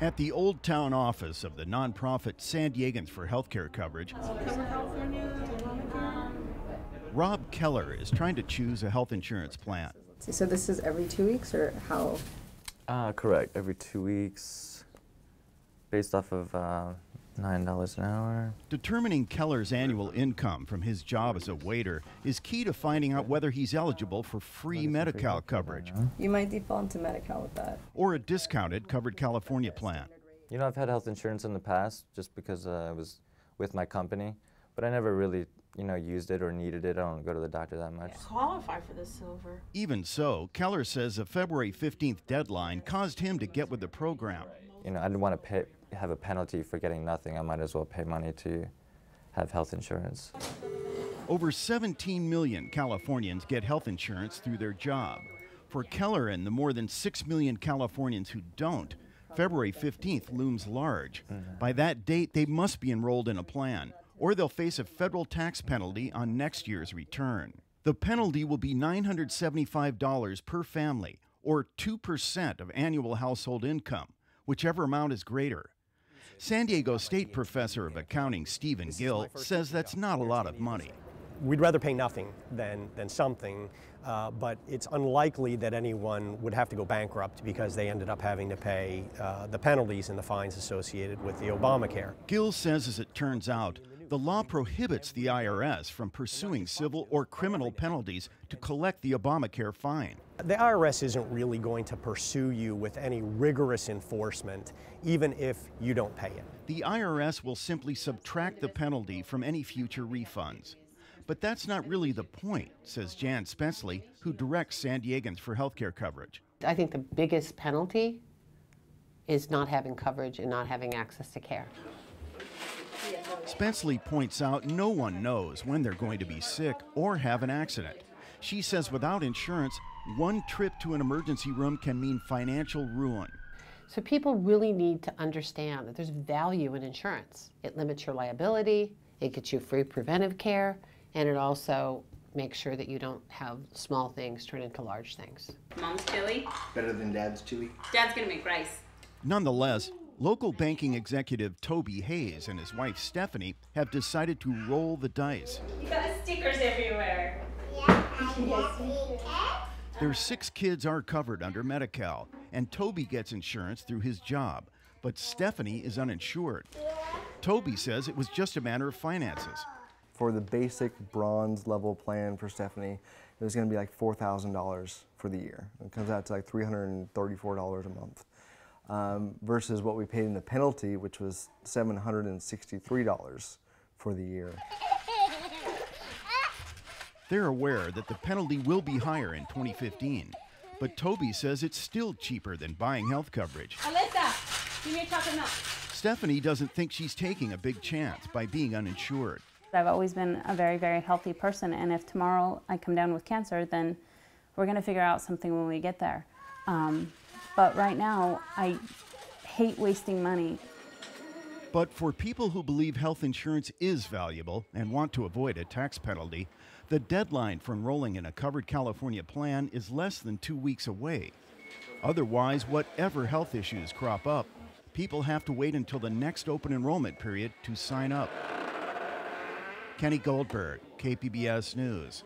At the Old Town office of the nonprofit Diegans for healthcare coverage, Rob Keller is trying to choose a health insurance plan. So this is every 2 weeks, or how? Correct, every 2 weeks, based off of $9 an hour. Determining Keller's annual income from his job as a waiter is key to finding out whether he's eligible for free Medi-Cal coverage. You might default into Medi-Cal with that. Or a discounted Covered California plan. You know, I've had health insurance in the past just because I was with my company, but I never really, used it or needed it. I don't go to the doctor that much. Qualify for the silver. Even so, Keller says a February 15th deadline caused him to get with the program. I didn't want to have a penalty for getting nothing. I might as well pay money to have health insurance. Over 17 million Californians get health insurance through their job. For Keller and the more than 6 million Californians who don't, February 15th looms large. By that date, they must be enrolled in a plan, or they'll face a federal tax penalty on next year's return. The penalty will be $975 per family, or 2% of annual household income, whichever amount is greater. San Diego State professor of accounting Stephen Gill says that's not a lot of money. We'd rather pay nothing than something, but it's unlikely that anyone would have to go bankrupt because they ended up having to pay the penalties and the fines associated with the Obamacare. Gill says, as it turns out, the law prohibits the IRS from pursuing civil or criminal penalties to collect the Obamacare fine. The IRS isn't really going to pursue you with any rigorous enforcement, even if you don't pay it. The IRS will simply subtract the penalty from any future refunds. But that's not really the point, says Jan Spenceley, who directs San Diegans for healthcare coverage. I think the biggest penalty is not having coverage and not having access to care. Spenceley points out no one knows when they're going to be sick or have an accident. She says without insurance, one trip to an emergency room can mean financial ruin. So people really need to understand that there's value in insurance. It limits your liability, it gets you free preventive care, and it also makes sure that you don't have small things turn into large things. Mom's chili. Better than Dad's chili. Dad's gonna make rice. Nonetheless, local banking executive Toby Hayes and his wife Stephanie have decided to roll the dice. You got stickers everywhere. Their 6 kids are covered under Medi-Cal, and Toby gets insurance through his job, but Stephanie is uninsured. Toby says it was just a matter of finances. For the basic bronze level plan for Stephanie, it was going to be like $4,000 for the year. It comes out to like $334 a month, versus what we paid in the penalty, which was $763 for the year. They're aware that the penalty will be higher in 2015, but Toby says it's still cheaper than buying health coverage. Alyssa, give me a chocolate milk. Stephanie doesn't think she's taking a big chance by being uninsured. I've always been a very, very healthy person, and if tomorrow I come down with cancer, then we're going to figure out something when we get there. But right now, I hate wasting money. But for people who believe health insurance is valuable and want to avoid a tax penalty, the deadline for enrolling in a covered California plan is less than 2 weeks away. Otherwise, whatever health issues crop up, people have to wait until the next open enrollment period to sign up. Kenny Goldberg, KPBS News.